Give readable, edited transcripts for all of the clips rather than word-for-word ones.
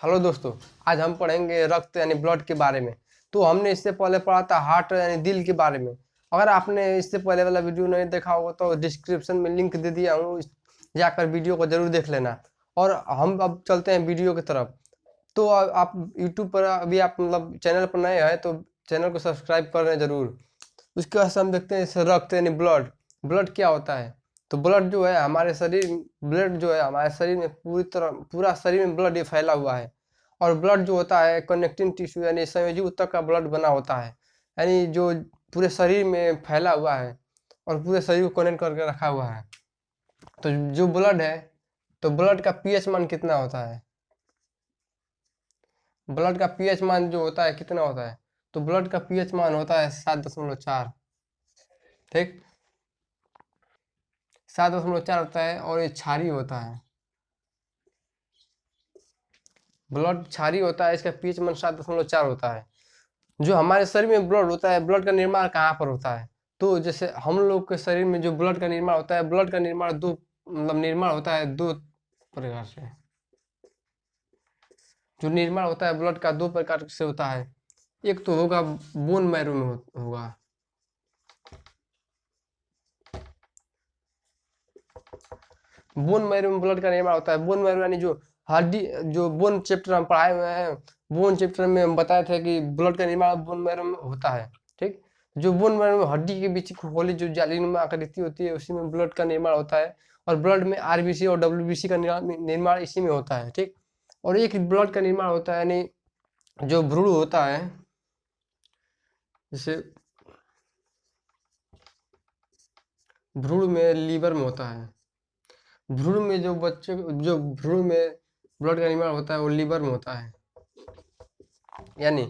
Hello दोस्तों, आज हम पढ़ेंगे रक्त यानी ब्लड के बारे में। तो हमने इससे पहले पढ़ा था हार्ट यानी दिल के बारे में। अगर आपने इससे पहले वाला वीडियो नहीं देखा होगा तो डिस्क्रिप्शन में लिंक दे दिया हूँ, जाकर वीडियो को जरूर देख लेना। और हम अब चलते हैं वीडियो की तरफ। तो आप यूट्यूब पर अभी आप मतलब चैनल पर नए हैं तो चैनल को सब्सक्राइब कर रहे हैं जरूर। उसके बाद से हम देखते हैं इसे रक्त यानी ब्लड। ब्लड क्या होता है? तो ब्लड जो है हमारे शरीर ब्लड जो है हमारे शरीर में पूरा शरीर में ब्लड ये फैला हुआ है। और ब्लड जो होता है कनेक्टिंग टिश्यू यानी संयोजी ऊतक का ब्लड बना होता है, यानी जो पूरे शरीर में फैला हुआ है और पूरे शरीर को कनेक्ट करके रखा हुआ है। तो जो ब्लड है, तो ब्लड का पीएच मान कितना होता है? ब्लड का पीएच मान जो होता है कितना होता है? तो ब्लड का पीएच मान होता है 7.4। ठीक, 7.4 होता है और ये क्षारीय होता है। ब्लड क्षारीय होता है, इसका पीएच मान 7.4 होता है। जो हमारे शरीर में ब्लड होता है, ब्लड का निर्माण कहाँ पर होता है? तो जैसे हम लोग के शरीर में जो ब्लड का निर्माण होता है, ब्लड का निर्माण दो मतलब निर्माण होता है दो प्रकार से। जो निर्माण होता है ब्लड का दो प्रकार से होता है। एक तो होगा बोन मैरो में होगा। बोन मैरो में ब्लड का निर्माण होता है। बोन मैरो यानी जो हड्डी, जो बोन चैप्टर हम पढ़ाए हुए हैं, बोन चैप्टर में हम बताए थे कि ब्लड का निर्माण बोन मैरो में होता है। ठीक, जो बोन मैरो में हड्डी के बीच खोखली जो जालीनुमा आकृति होती है उसी में ब्लड का निर्माण होता है। और ब्लड में आरबीसी और डब्ल्यूबीसी का निर्माण इसी में होता है। ठीक, और एक ब्लड का निर्माण होता है यानी जो भ्रूण होता है, जैसे भ्रूण में लीवर में होता है। भ्रूण में जो बच्चे जो भ्रूण में ब्लड का निर्माण होता है वो लीवर में होता है। यानी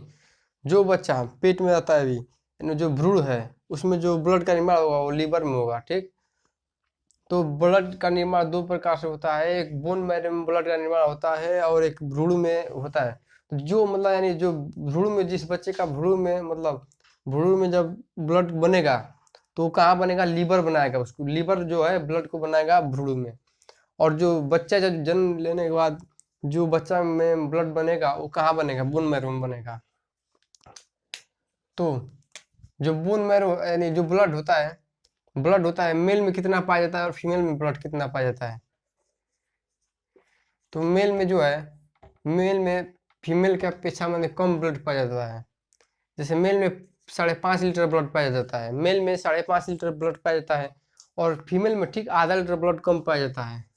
जो बच्चा पेट में रहता है अभी, यानी जो भ्रूण है उसमें जो ब्लड का निर्माण होगा वो लीवर में होगा। ठीक, तो ब्लड का निर्माण दो प्रकार से होता है, एक बोन मैरो में ब्लड का निर्माण होता है और एक भ्रूण में होता है। तो जो मतलब यानी जो भ्रूण में, जिस बच्चे का भ्रूण में मतलब भ्रूण में जब ब्लड बनेगा तो कहाँ बनेगा? लीवर बनाएगा उसको। लीवर जो है ब्लड को बनाएगा भ्रूण में। और जो बच्चा जब जन्म लेने के बाद जो बच्चा में ब्लड बनेगा वो कहाँ बनेगा? बोन मैरो में बनेगा। तो जो बोन मैरो यानी जो ब्लड होता है मेल में कितना पाया जाता है और फीमेल में ब्लड कितना पाया जाता है? तो मेल में जो है, मेल में फीमेल के अपेक्षा में कम ब्लड पाया जाता है। जैसे मेल में 5.5 लीटर ब्लड पाया जाता है, मेल में 5.5 लीटर ब्लड पाया जाता है और फीमेल में ठीक आधा लीटर ब्लड कम पाया जाता है।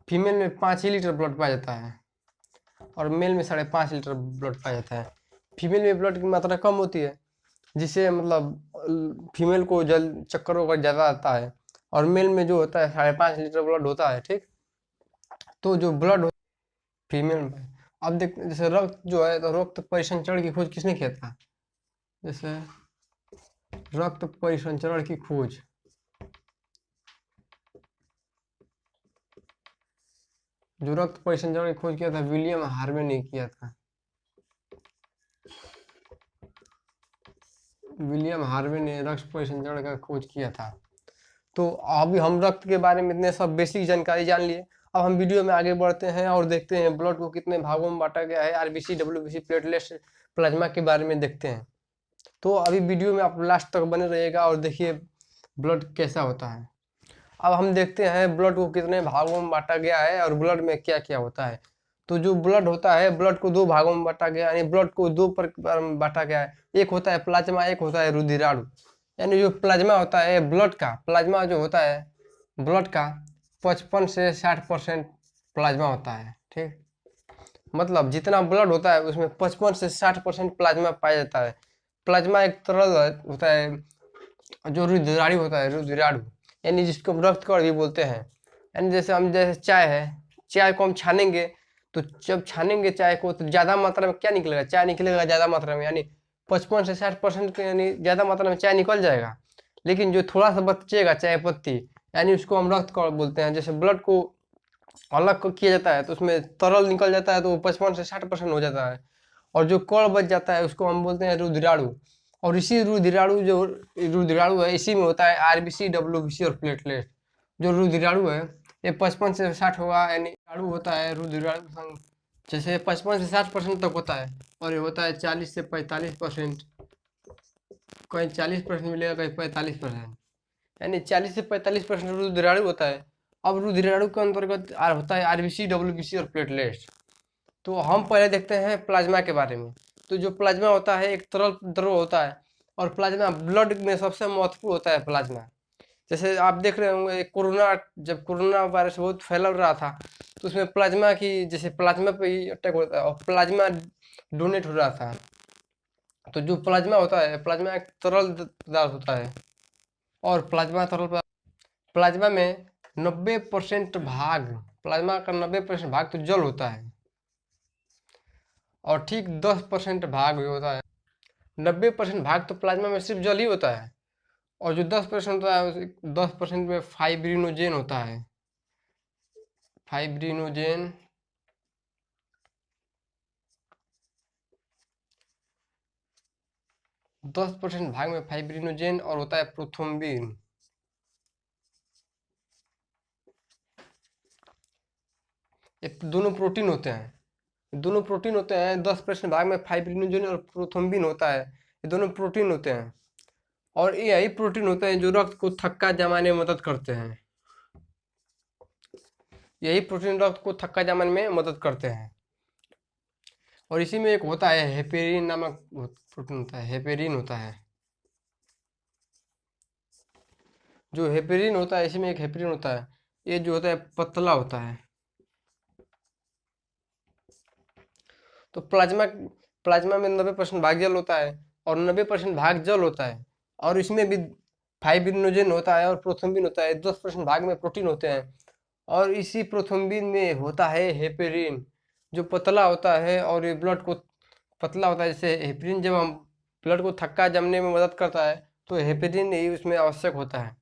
फीमेल में 5 ही लीटर ब्लड पाया जाता है और मेल में 5.5 लीटर ब्लड पाया जाता है। फीमेल में ब्लड की मात्रा कम होती है जिससे मतलब फीमेल को जल चक्कर वगैरह ज़्यादा आता है और मेल में जो होता है 5.5 लीटर ब्लड होता है। ठीक, तो जो ब्लड फीमेल में, अब देख जैसे रक्त जो है तो रक्त परिसंचरण की खोज किसने किया था? जैसे रक्त परिसंचरण की खोज जो रक्त परिसंचरण की खोज किया था विलियम हार्वे ने किया था। विलियम हार्वे ने रक्त परिसंचरण का खोज किया था। तो अभी हम रक्त के बारे में इतने सब बेसिक जानकारी जान लिए। अब हम वीडियो में आगे बढ़ते हैं और देखते हैं ब्लड को कितने भागों में बांटा गया है, आरबीसी डब्ल्यूबीसी प्लेटलेट्स प्लाज्मा के बारे में देखते हैं। तो अभी वीडियो में आप लास्ट तक बने रहिएगा और देखिए ब्लड कैसा होता है। अब हम देखते हैं ब्लड को कितने भागों में बांटा गया है और ब्लड में क्या क्या होता है। तो जो ब्लड होता है, ब्लड को दो भागों में बांटा गया, यानी ब्लड को दो प्रकार में बांटा गया है। एक होता है प्लाज्मा, एक होता है रुधिराणु। यानी जो प्लाज्मा होता है ब्लड का, प्लाज्मा जो होता है ब्लड का 55 से 60% प्लाज्मा होता है। ठीक, मतलब जितना ब्लड होता है उसमें 55 से 60% प्लाज्मा पाया जाता है। प्लाज्मा एक तरल होता है जो रुधिराणु होता है, रुधिराणु यानी जिसको हम रक्त कण भी बोलते हैं। यानी जैसे चाय है, चाय को हम छानेंगे तो जब छानेंगे चाय को तो ज़्यादा मात्रा में क्या निकलेगा? चाय निकलेगा ज़्यादा मात्रा में, यानी 55 से 60% यानी ज़्यादा मात्रा में चाय निकल जाएगा। लेकिन जो थोड़ा सा बचेगा चाय पत्ती, यानी उसको हम रक्त कण बोलते हैं। जैसे ब्लड को अलग किया जाता है तो उसमें तरल निकल जाता है तो 55 से 60% हो जाता है और जो कण बच जाता है उसको हम बोलते हैं रुधिराणु। और इसी रुधिराणु है इसी में होता है आरबीसी डब्ल्यूबीसी और प्लेटलेट। जो रुधिराणु है ये 55 से 60 होगा, यानी रुधिराणु होता है, रुधिराणु जैसे 55 से 60% तक होता है, और ये होता है 40 से 45%। कहीं 40% मिलेगा, कहीं 45%, यानी 40 से 45% रुधिराणु होता है। अब रुधिराणु के अंतर्गत होता है आरबीसी, डब्ल्यूबीसी और प्लेटलेट्स। तो हम पहले देखते हैं प्लाज्मा के बारे में। तो जो प्लाज्मा होता है एक तरल द्रव होता है, और प्लाज्मा ब्लड में सबसे महत्वपूर्ण होता है प्लाज्मा। जैसे आप देख रहे होंगे कोरोना, जब कोरोना वायरस बहुत फैल रहा था, तो उसमें प्लाज्मा की, जैसे प्लाज्मा पे ही अटैक होता है और प्लाज्मा डोनेट हो रहा था। तो जो प्लाज्मा होता है, प्लाज्मा एक तरल पदार्थ होता है, और प्लाज्मा में 90% भाग, प्लाज्मा का 90% भाग तो जल होता है, और ठीक 10% भाग होता है। 90% भाग तो प्लाज्मा में सिर्फ जल ही होता है, और जो 10% होता है, 10% में फाइब्रिनोजेन होता है। फाइब्रिनोजेन 10% भाग में फाइब्रिनोजेन, और होता है प्रोथ्रोम्बिन। ये दोनों प्रोटीन होते हैं, 10% भाग में फाइब्रिनोजेन और प्रोथ्रोम्बिन होता है। ये दोनों प्रोटीन होते हैं, और ये यही प्रोटीन होते हैं जो रक्त को थक्का जमाने में मदद करते हैं। यही प्रोटीन रक्त को थक्का जमाने में मदद करते हैं। और इसी में एक होता है हेपेरिन नामक प्रोटीन होता है, हेपेरिन होता है। जो हेपेरिन होता है, इसी में एक हेपेरिन होता है, ये जो होता है पतला होता है। तो प्लाज्मा में 90% भाग जल होता है, और 90% भाग जल होता है, और इसमें भी फाइब्रिनोजेन होता है और प्रोथ्रोम्बिन होता है। 10% भाग में प्रोटीन होते हैं, और इसी प्रोथ्रोम्बिन में होता है हेपेरिन, जो पतला होता है, और ये ब्लड को पतला होता है। जैसे हेपेरिन जब हम ब्लड को थक्का जमने में मदद करता है, तो हेपेरिन ही उसमें आवश्यक होता है।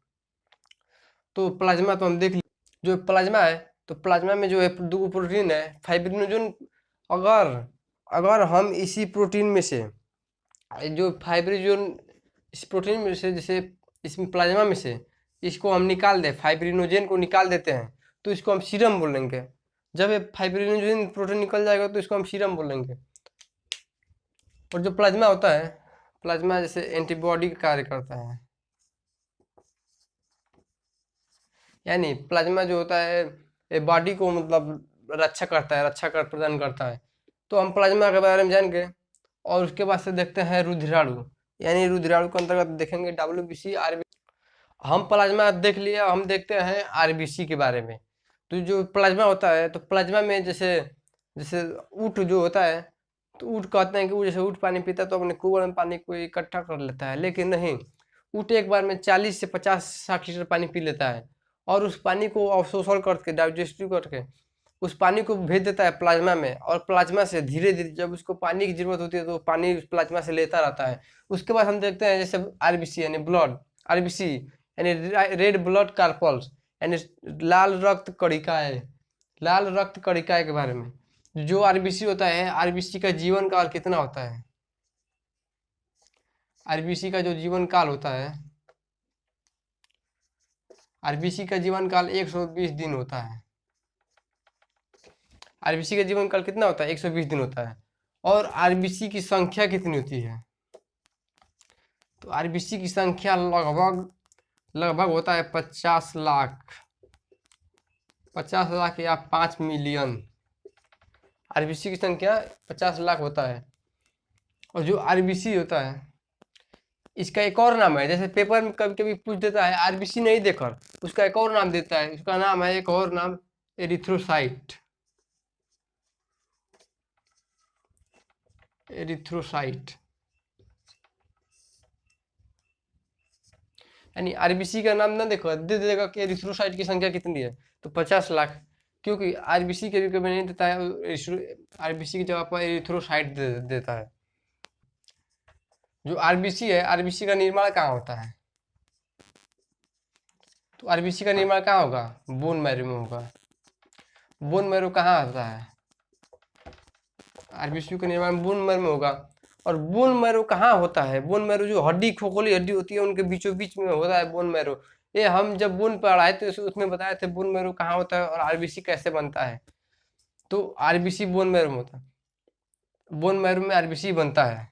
तो प्लाज्मा तो हम देख लिए। जो प्लाज्मा है, तो प्लाज्मा में जो है दो प्रोटीन है, फाइब्रिनोजेन। अगर अगर हम इसी प्रोटीन में से जो फाइब्रिनोजेन, इस प्रोटीन में से, जैसे इसमें प्लाज्मा में से इसको हम निकाल दें, फाइब्रिनोजेन को निकाल देते हैं, तो इसको हम सीरम बोलेंगे। जब ये फाइब्रिनोजेन प्रोटीन निकल जाएगा, तो इसको हम सीरम बोलेंगे। और जो प्लाज्मा होता है, प्लाज्मा जैसे एंटीबॉडी का कार्य करता है, यानी प्लाज्मा जो होता है ये बॉडी को मतलब रक्षा करता है, प्रदान करता है। तो हम प्लाज्मा के बारे में जान गए, और उसके बाद से देखते हैं रुधिराणु। यानी रुधिराणु के अंतर्गत देखेंगे डब्ल्यूबीसी, आरबीसी। हम प्लाज्मा देख लिया, हम देखते हैं आरबीसी के बारे में। तो जो प्लाज्मा होता है, तो प्लाज्मा में जैसे जैसे ऊँट जो होता है, तो ऊँट कहते हैं कि वो जैसे ऊँट पानी पीता है तो अपने कुएं में पानी को इकट्ठा कर लेता है, लेकिन नहीं, ऊँट एक बार में 40 से 50-60 लीटर पानी पी लेता है, और उस पानी को अवशोषण करके, डाइजेस्टिव करके, उस पानी को भेज देता है प्लाज्मा में, और प्लाज्मा से धीरे धीरे जब उसको पानी की जरूरत होती है, तो पानी उस प्लाज्मा से लेता रहता है। उसके बाद हम देखते हैं जैसे आरबीसी यानी ब्लड, आरबीसी यानी रेड ब्लड कार्पल्स, यानी लाल रक्त कणिकाएं, लाल रक्त कणिकाएं के बारे में। जो आरबीसी होता है, आरबीसी का जीवन काल कितना होता है? आरबीसी का जो जीवन काल होता है, आरबीसी का जीवन काल 120 दिन होता है। आरबीसी का जीवन काल कितना होता है? 120 दिन होता है। और आरबीसी की संख्या कितनी होती है? तो आरबीसी की संख्या लगभग होता है 50 लाख, 50 लाख या 5 मिलियन। आरबीसी की संख्या 50 लाख होता है। और जो आरबीसी होता है, इसका एक और नाम है, जैसे पेपर में कभी कभी पूछ देता है आरबीसी नहीं देकर, उसका एक और नाम देता है, उसका नाम है, एक और नाम, एरिथ्रोसाइट। एरिथ्रोसाइट यानी आरबीसी का नाम ना देखो, दे देगा कि एरिथ्रोसाइट की संख्या कितनी है, तो 50 लाख। क्योंकि आरबीसी कभी कभी नहीं देता है, आरबीसी की जगह पर एरिथ्रोसाइट देता है। जो आरबीसी है, आरबीसी का निर्माण कहाँ होता है? तो आरबीसी का निर्माण कहाँ होगा? बोन मैरो में होगा। बोन मैरो कहाँ होता है? आरबीसी का निर्माण बोन मैरो में होगा। और बोन मैरो कहाँ होता है? बोन मैरो जो हड्डी, खोखली हड्डी होती है, उनके बीचों बीच में होता है बोन मैरो। ये हम जब बोन पढ़ाए थे उसमें बताए थे बोन मैरो कहाँ होता है और आरबीसी कैसे बनता है। तो आरबीसी बोन मैरो में होता है, बोन मैरो में आरबीसी बनता है।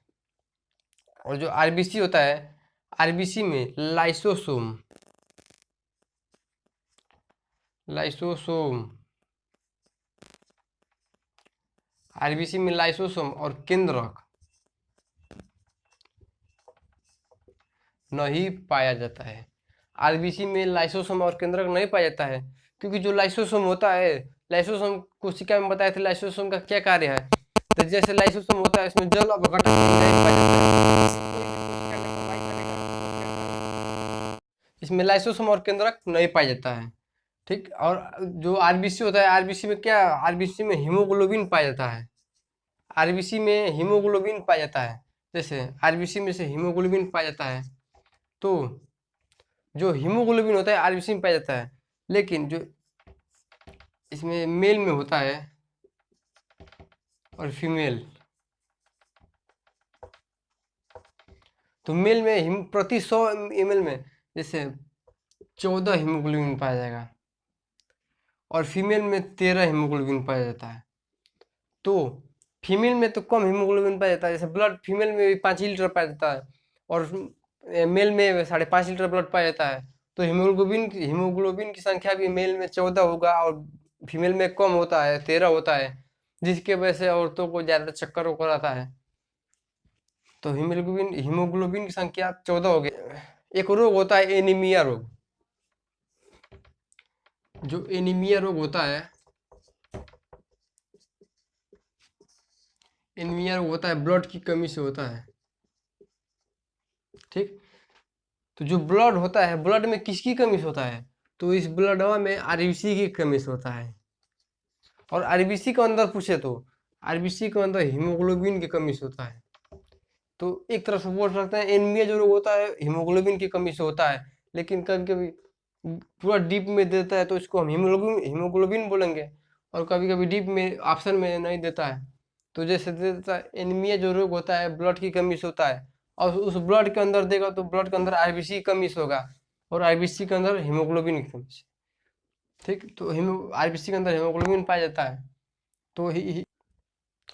और जो आरबीसी होता है, आरबीसी में लाइसोसोम, लाइसोसोम, आरबीसी में लाइसोसोम और केंद्रक नहीं पाया जाता है। आरबीसी में लाइसोसोम और केंद्रक नहीं पाया जाता है क्योंकि जो लाइसोसोम होता है, लाइसोसोम कोशिका में बताए थे लाइसोसोम का क्या कार्य है। तो जैसे लाइसोसोम होता है इसमें जल अपघटन नहीं पाया जाता है, इसमें लाइसोसोम और केंद्रक नहीं पाया जाता है। ठीक। और जो आरबीसी होता है, आरबीसी में क्या, आरबीसी में हीमोग्लोबिन पाया जाता है, आरबीसी में हीमोग्लोबिन पाया जाता है। जैसे आरबीसी में से हीमोग्लोबिन पाया जाता है, तो जो हीमोग्लोबिन होता है आरबीसी में पाया जाता है। लेकिन जो इसमें मेल में होता है और फीमेल, तो मेल में प्रति 100 ml में जैसे 14 हीमोग्लोबिन पाया जाएगा और फीमेल में 13 हीमोग्लोबिन पाया जाता है। तो फीमेल में तो कम हीमोग्लोबिन पाया जाता है, जैसे ब्लड फीमेल में भी 5 लीटर पाया जाता है और मेल में 5.5 लीटर ब्लड पाया जाता है। तो हीमोग्लोबिन की संख्या भी मेल में 14 होगा और फीमेल में कम होता है, 13 होता है, जिसके वजह से औरतों को ज़्यादा चक्कर वक्कर आता है। तो हीमोग्लोबिन की संख्या 14 हो गई। एक रोग होता है एनीमिया रोग। जो एनीमिया रोग होता है, एनीमिया रोग होता है ब्लड की कमी से होता है। ठीक। तो जो ब्लड होता है, ब्लड में किसकी कमी से होता है, तो इस ब्लडवा में आरबीसी की कमी से होता है। और आरबीसी के अंदर पूछे तो आरबीसी के अंदर हीमोग्लोबिन की कमी से होता है। तो एक तरफ से बोल सकते हैं एनीमिया जो रोग होता है हीमोग्लोबिन की कमी से होता है, लेकिन कभी कभी पूरा डीप में देता है तो इसको हम हीमोग्लोबिन बोलेंगे, और कभी कभी डीप में ऑप्शन में नहीं देता है। तो जैसे देता है एनीमिया जो रोग होता है ब्लड की कमी से होता है, और उस ब्लड के अंदर देगा तो ब्लड के अंदर आरबीसी की कमी से होगा और आरबीसी के अंदर हीमोग्लोबिन की कमी से। ठीक। तो आरबीसी के अंदर हीमोग्लोबिन पाया जाता है। तो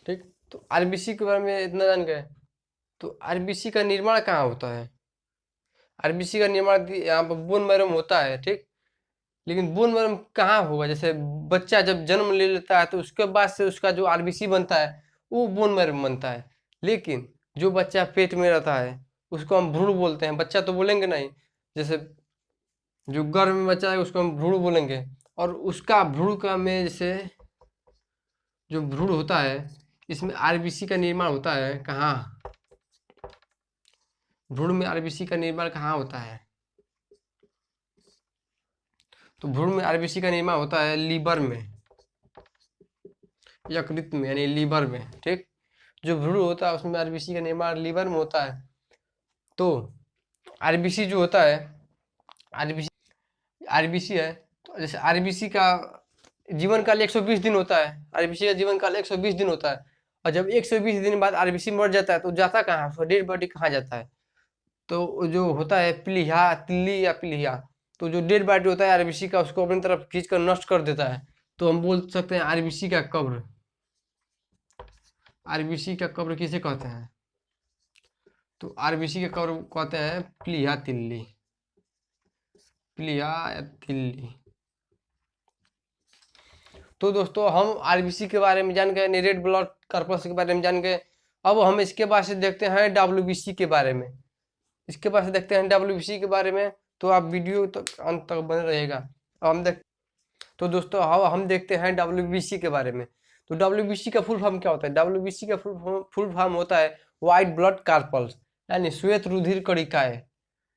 ठीक। तो आरबीसी के बारे में इतना जान गए। तो आरबीसी का निर्माण कहाँ होता है, आरबीसी का निर्माण यहाँ पर बोन मैरो में होता है। ठीक। लेकिन बोन मैरो में कहाँ होगा, जैसे बच्चा जब जन्म ले लेता है तो उसके बाद से उसका जो आरबीसी बनता है वो बोन मैरो में बनता है। लेकिन जो बच्चा पेट में रहता है उसको हम भ्रूण बोलते हैं, बच्चा तो बोलेंगे नहीं। जैसे जो गर्भ में बच्चा है उसको हम भ्रूण बोलेंगे, और उसका भ्रूण का में जैसे जो भ्रूण होता है इसमें आरबीसी का निर्माण होता है कहाँ, भ्रूण में आरबीसी का निर्माण कहाँ होता है, तो भ्रूण में आरबीसी का निर्माण होता है लीवर में, यकृत में यानी लीवर में। ठीक। जो भ्रूण होता है उसमें आरबीसी का निर्माण लीवर में होता है। तो आरबीसी जो होता है, आरबीसी आरबीसी है, तो जैसे आरबीसी का जीवन काल 120 दिन होता है, आरबीसी का जीवन काल 120 दिन होता है। और जब 120 दिन बाद आरबीसी मर जाता है तो जाता कहाँ, उसका डेड बॉडी कहाँ जाता है, तो जो होता है प्लीहा, तिल्ली या प्लीहा, तो जो डेड बॉडी होता है आरबीसी का उसको अपनी तरफ खींच कर नष्ट कर देता है। तो हम बोल सकते हैं आरबीसी का कब्र। आरबीसी का कब्र किसे कहते हैं, तो आरबीसी का कब्र कहते हैं प्लीहा तिल्ली, प्लीहा या तिल्ली। तो दोस्तों हम आरबीसी के बारे में जान गए, यानी रेड ब्लड कॉर्पस के बारे में जान गए। अब हम इसके बाद से देखते हैं डब्ल्यूबीसी के बारे में, इसके बाद से देखते हैं डब्ल्यूबीसी के बारे में। तो आप वीडियो तक अंत तक बने रहेगा। अब हम देख तो दोस्तों हम देखते हैं डब्ल्यूबीसी के बारे में। तो डब्ल्यूबीसी का फुल फॉर्म क्या होता है, डब्ल्यूबीसी का फुल फॉर्म होता है व्हाइट ब्लड कार्पल्स, यानी श्वेत रुधिर कणिकाएं।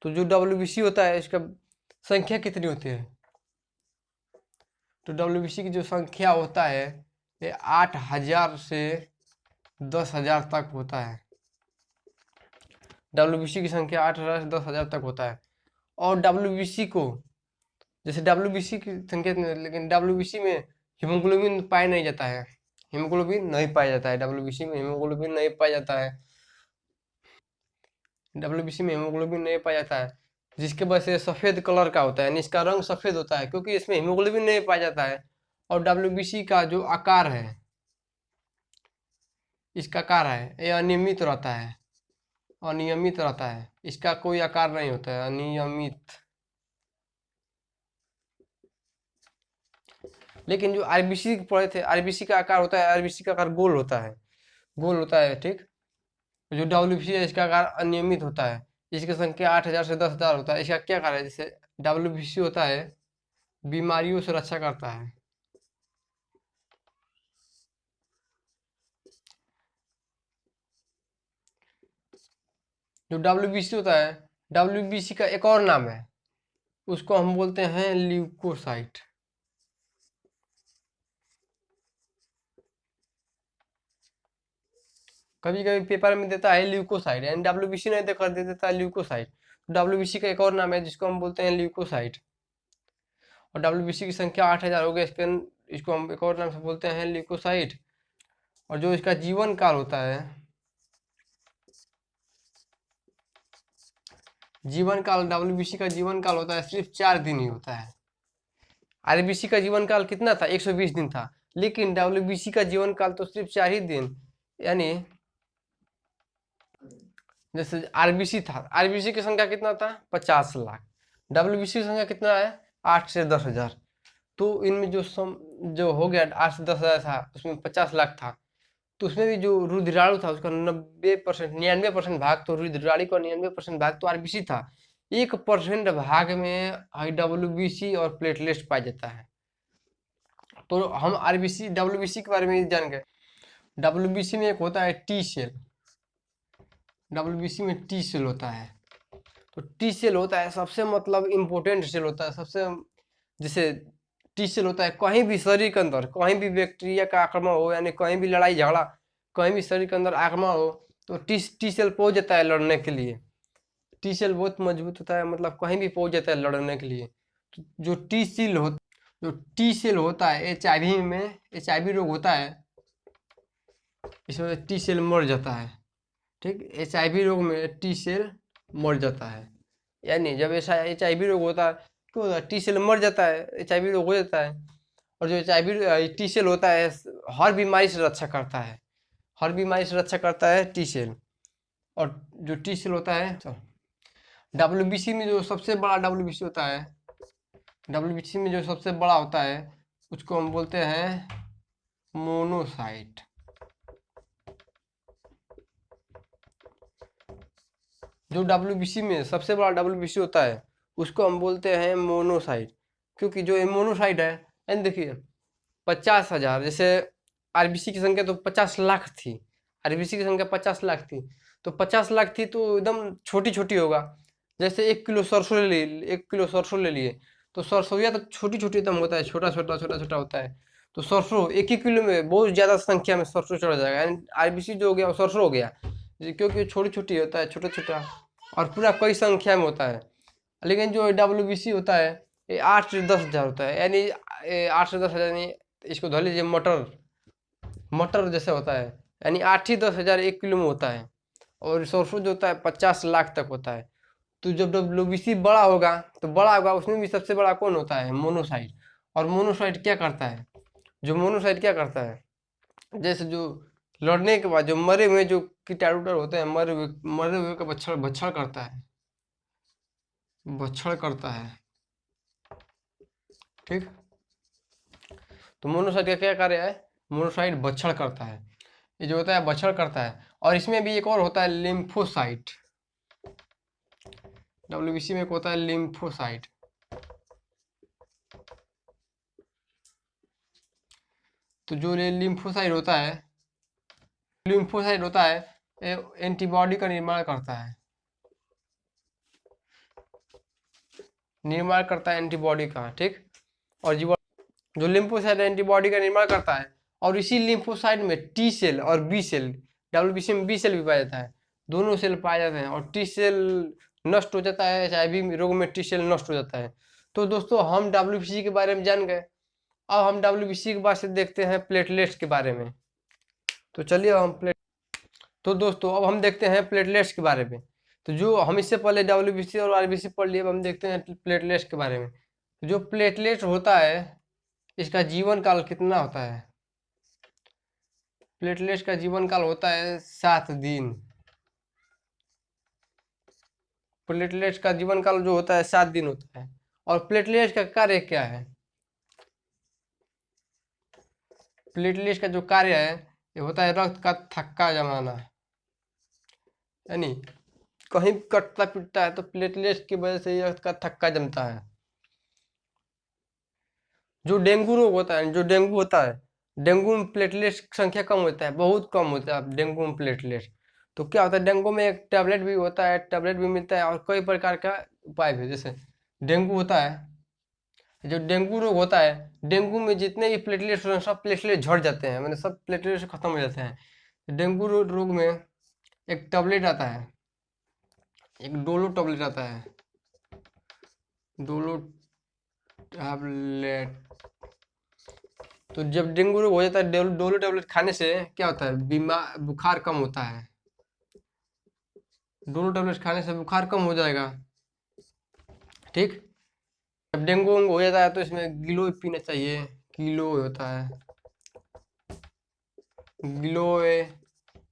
तो जो डब्ल्यूबीसी होता है इसका संख्या कितनी होती है, तो डब्ल्यूबीसी की जो संख्या होता है ये 8,000 से 10,000 तक होता है। डब्ल्यूबीसी की संख्या 8,000 से 10,000 तक होता है। और डब्ल्यूबीसी को जैसे डब्ल्यूबीसी की संख्या, लेकिन डब्ल्यूबीसी में हीमोग्लोबिन पाया नहीं जाता है, हीमोग्लोबिन नहीं पाया जाता है, डब्ल्यूबीसी में हीमोग्लोबिन नहीं पाया जाता है, डब्ल्यूबीसी में हीमोग्लोबिन नहीं पाया जाता है। जिसके वजह से सफ़ेद कलर का होता है, यानी इसका रंग सफ़ेद होता है क्योंकि इसमें हीमोग्लोबिन नहीं पाया जाता है। और डब्ल्यूबीसी का जो आकार है, इसका आकार है, ये अनियमित रहता है, अनियमित रहता है, इसका कोई आकार नहीं होता है, अनियमित। लेकिन जो आरबीसी पढ़े थे, आरबीसी का आकार होता है, आरबीसी का आकार गोल होता है, गोल होता है, ठीक। जो डब्ल्यूबीसी है इसका आकार अनियमित होता है, इसकी संख्या 8,000 से 10,000 होता है। इसका क्या कार्य है? जैसे डब्ल्यूबीसी होता है, बीमारियों से रक्षा करता है। जो डब्ल्यूबीसी होता है, डब्ल्यूबीसी का एक और नाम है, उसको हम बोलते हैं ल्यूकोसाइट। कभी कभी पेपर में देता है ल्यूकोसाइट, यानी डब्ल्यूबीसी नहीं देकर दे देता है ल्यूकोसाइट। डब्ल्यूबीसी का एक और नाम है जिसको हम बोलते हैं ल्यूकोसाइट। और डब्ल्यूबीसी की संख्या 8,000 हो गई, इसको हम एक और नाम से बोलते हैं ल्यूकोसाइट। और जो इसका जीवन काल होता है, जीवन काल, डब्ल्यूबीसी का जीवन काल होता है सिर्फ 4 दिन ही होता है। आरबीसी का जीवन काल कितना था? 120 दिन था, लेकिन डब्ल्यूबीसी का जीवन काल तो सिर्फ 4 ही दिन। यानी जैसे आरबीसी था, आरबीसी की संख्या कितना था? 50 लाख। डब्ल्यूबीसी की संख्या कितना है? 8 से 10,000। तो इनमें जो हो गया 8 से 10,000 था, उसमें 50 लाख था। तो उसमें भी जो रुधिराणु था उसका 90%, 99% भाग तो रुधिराणु का 99% भाग तो आरबीसी था। 1% भाग में डब्ल्यूबीसी और प्लेटलेट्स पाया जाता है। तो हम आरबीसी डब्ल्यूबीसी के बारे में जान गए। डब्ल्यूबीसी में एक होता है टी सेल, डब्ल्यूबीसी में टी सेल होता है। तो टी सेल होता है सबसे मतलब इम्पोर्टेंट सेल होता है, सबसे, जैसे टी सेल होता है कहीं भी शरीर के अंदर, कहीं भी बैक्टीरिया का आक्रमण हो, यानी कहीं भी लड़ाई झगड़ा, कहीं भी शरीर के अंदर आक्रमण हो, तो टी सेल पहुंच जाता है लड़ने के लिए। टी सेल बहुत मजबूत होता है, मतलब कहीं भी पहुंच जाता है लड़ने के लिए। तो जो टी सेल होता है, एचआईवी में एचआईवी रोग होता है, इसमें टी सेल मर जाता है, ठीक। एचआईवी रोग में टी सेल मर जाता है, यानी जब ऐसा एचआईवी रोग होता है, क्यों होता है? टी सेल मर जाता है, एचआईवी रोग हो जाता है। और जो एचआईवी टी सेल होता है हर बीमारी से रक्षा करता है, हर बीमारी से रक्षा करता है टी सेल। और जो टी सेल होता है, डब्ल्यूबीसी में जो सबसे बड़ा डब्ल्यूबीसी होता है, डब्ल्यूबीसी में जो सबसे बड़ा होता है उसको हम बोलते हैं मोनोसाइट। जो डब्ल्यूबीसी में सबसे बड़ा डब्ल्यूबीसी होता है उसको हम बोलते हैं मोनोसाइट, क्योंकि जो ये मोनोसाइट है, यानी देखिए 50,000, जैसे आरबीसी की संख्या तो 50 लाख थी, आरबीसी की संख्या 50 लाख थी, तो 50 लाख थी तो एकदम छोटी छोटी होगा। जैसे 1 किलो सरसों ले लिए, 1 किलो सरसों ले लिए, तो सरसों तो छोटी छोटी एकदम होता है, छोटा छोटा छोटा छोटा होता है। तो सरसों 1 ही किलो में बहुत ज़्यादा संख्या में सरसों चढ़ जाएगा, यानी आरबीसी जो हो गया वो सरसों हो गया, क्योंकि छोटी छोटी होता है, छोटा छोटा, और पूरा कई संख्या में होता है। लेकिन जो डब्ल्यूबीसी होता है ये 8 से 10,000 होता है, यानी 8 से 10,000, यानी इसको धर लीजिए मटर, मटर जैसे होता है, यानी 8 ही 10,000 1 किलो में होता है। और सरसों जो होता है 50 लाख तक होता है। तो जब डब्ल्यूबीसी बड़ा होगा तो बड़ा होगा, उसमें भी सबसे बड़ा कौन होता है? मोनोसाइट। और मोनोसाइट क्या करता है? जो मोनोसाइट क्या करता है, जैसे जो लड़ने के बाद जो मरे हुए जो कीटाणु होते हैं, मरे हुए का भक्षण भक्षण करता है, भक्षण करता है, ठीक। तो मोनोसाइट का क्या कार्य है? मोनोसाइट भक्षण करता है, ये जो होता है भक्षण करता है। और इसमें भी एक और होता है लिम्फोसाइट, डब्ल्यूबीसी में एक होता है लिम्फोसाइट। तो जो ये लिम्फोसाइट होता है, लिम्फोसाइट होता है एंटीबॉडी का निर्माण करता है, निर्माण करता है एंटीबॉडी का, ठीक। और जो लिम्फोसाइट एंटीबॉडी का निर्माण करता है, और इसी लिम्फोसाइट में टी सेल और बी सेल, डब्ल्यूबीसी में बी सेल भी पाया जाता है, दोनों सेल पाए जाते हैं। और टी सेल नष्ट हो जाता है, एचआईवी रोग में टी सेल नष्ट हो जाता है। तो दोस्तों हम डब्ल्यूबीसी के बारे में जान गए, अब हम डब्ल्यूबीसी के बाद से देखते हैं प्लेटलेट्स के बारे में। तो चलिए हम तो दोस्तों अब हम देखते हैं प्लेटलेट्स के बारे में। तो जो हम इससे पहले WBC और RBC पढ़ लिए, अब हम देखते हैं प्लेटलेट्स के बारे में। तो जो प्लेटलेट होता है इसका जीवन काल कितना होता है? प्लेटलेट्स का जीवन काल होता है 7 दिन। प्लेटलेट्स का जीवन काल जो होता है 7 दिन होता है। और प्लेटलेट्स का कार्य क्या है? प्लेटलेट्स का जो कार्य है ये होता है रक्त का थक्का जमाना। यानी कहीं कटता पिटता है तो प्लेटलेट्स की वजह से रक्त का थक्का जमता है। जो डेंगू रोग होता है, जो डेंगू होता है, डेंगू में प्लेटलेट्स की संख्या कम होता है, बहुत कम होता है डेंगू में प्लेटलेट्स। तो क्या होता है, डेंगू में एक टैबलेट भी होता है, टैबलेट भी मिलता है और कई प्रकार का उपाय भी। जैसे डेंगू होता है, जो डेंगू रोग होता है, डेंगू में जितने भी प्लेटलेट्स होते हैं सब प्लेटलेट झड़ जाते हैं, मतलब सब प्लेटलेट्स खत्म हो जाते हैं। डेंगू रोग में एक टैबलेट आता है, एक डोलो टैबलेट आता है, डोलो टैबलेट। तो जब डेंगू रोग हो जाता है डोलो टैबलेट खाने से क्या होता है, बीमार बुखार कम होता है। डोलो टैबलेट खाने से बुखार कम हो जाएगा। ठीक। जब डेंगू हो जाता है तो इसमें गिलोय पीना चाहिए। गिलोय होता है, गिलोय,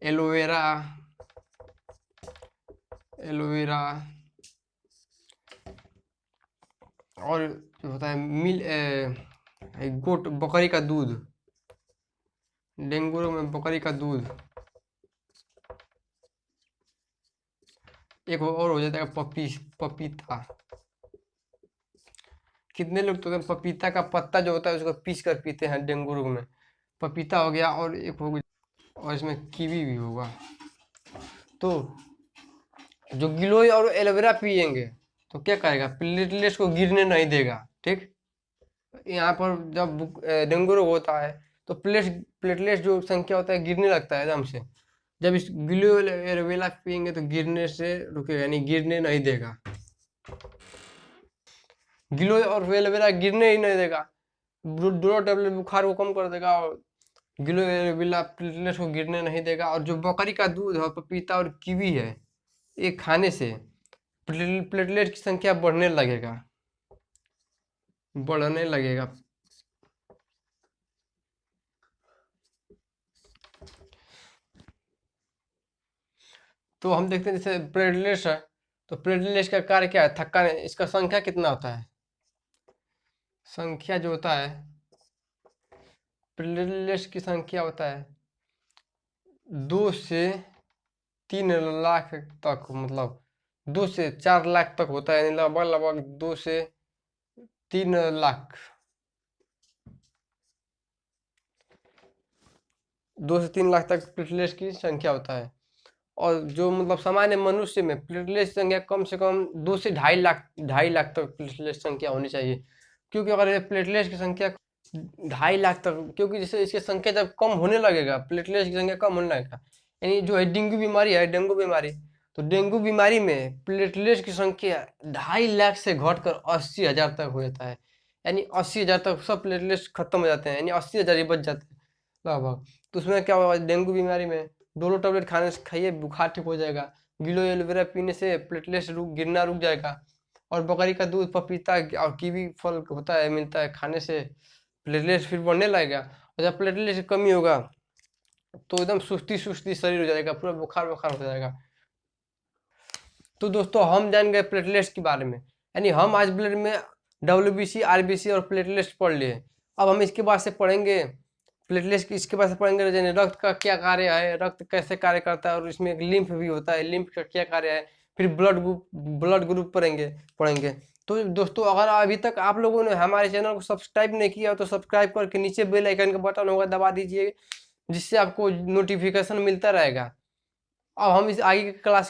एलोवेरा, एलोवेरा और जो होता है गोट बकरी का दूध। डेंगू में बकरी का दूध। एक और हो जाता है पपीता। कितने लोग तो पपीता का पत्ता जो होता है उसको पीस कर पीते हैं डेंगू रोग में। पपीता हो गया और एक हो गया, और इसमें कीवी भी होगा। तो जो गिलोय और एलोवेरा पियेंगे तो क्या करेगा, प्लेटलेट्स को गिरने नहीं देगा। ठीक। यहाँ पर जब डेंगू रोग होता है तो प्लेटलेट्स जो संख्या होता है गिरने लगता है एकदम से। जब इस गिलोय एलोवेरा पियेंगे तो गिरने से रुकेगा, यानी गिरने नहीं देगा। गिलोय और एलोवेरा गिरने ही नहीं देगा। डोलो टैबलेट बुखार को कम कर देगा और गिलोय एलोवेरा प्लेटलेट्स को गिरने नहीं देगा। और जो बकरी का दूध है, पपीता और कीवी है, ये खाने से प्लेटलेट की संख्या बढ़ने लगेगा, बढ़ने लगेगा। तो हम देखते हैं जैसे प्लेटलेट्स है, तो प्लेटलेट्स का कार्य क्या है, थक्का नहीं। इसका संख्या कितना होता है, संख्या जो होता है प्लेटलेट्स की संख्या होता है 2 से 3 लाख तक, मतलब 2 से 4 लाख तक होता है, यानी लगभग 2 से 3 लाख, 2 से 3 लाख तक प्लेटलेट्स की संख्या होता है। और जो मतलब सामान्य मनुष्य में प्लेटलेट्स संख्या कम से कम 2 से 2.5 लाख तक प्लेटलेट्स संख्या होनी चाहिए। क्योंकि अगर ये प्लेटलेट्स की संख्या 2.5 लाख तक, क्योंकि जैसे इसकी संख्या जब कम होने लगेगा, प्लेटलेट्स की संख्या कम होने लगेगा, यानी जो है डेंगू बीमारी है, डेंगू बीमारी, तो डेंगू बीमारी में प्लेटलेट्स की संख्या 2.5 लाख से घटकर 80,000 तक हो जाता है। यानी 80,000 तक सब प्लेटलेट्स खत्म हो जाते हैं, यानी 80,000 ही बच जाते हैं लगभग। तो उसमें क्या होगा, डेंगू बीमारी में डोलो टैबलेट खाने से खाइए, बुखार ठीक हो जाएगा। गिलोय एलोवेरा पीने से प्लेटलेट्स गिरना रुक जाएगा। और बकरी का दूध, पपीता और कीवी फल होता है, मिलता है, खाने से प्लेटलेट्स फिर बढ़ने लगेगा। और जब प्लेटलेट्स की कमी होगा तो एकदम सुस्ती सुस्ती शरीर हो जाएगा, पूरा बुखार बुखार हो जाएगा। तो दोस्तों हम जान गए प्लेटलेट्स के बारे में, यानी हम आज ब्लड में WBC, RBC और प्लेटलेट्स पढ़ लिए। अब हम इसके बाद से पढ़ेंगे प्लेटलेट्स की, इसके बाद से पढ़ेंगे जैसे रक्त का क्या कार्य है, रक्त कैसे कार्य करता है, और इसमें एक लिम्फ भी होता है, लिम्फ का क्या कार्य है। फिर ब्लड ग्रुप पढ़ेंगे। तो दोस्तों अगर अभी तक आप लोगों ने हमारे चैनल को सब्सक्राइब नहीं किया तो सब्सक्राइब करके नीचे बेल आइकन का बटन होगा दबा दीजिए, जिससे आपको नोटिफिकेशन मिलता रहेगा। अब हम इस आगे की क्लास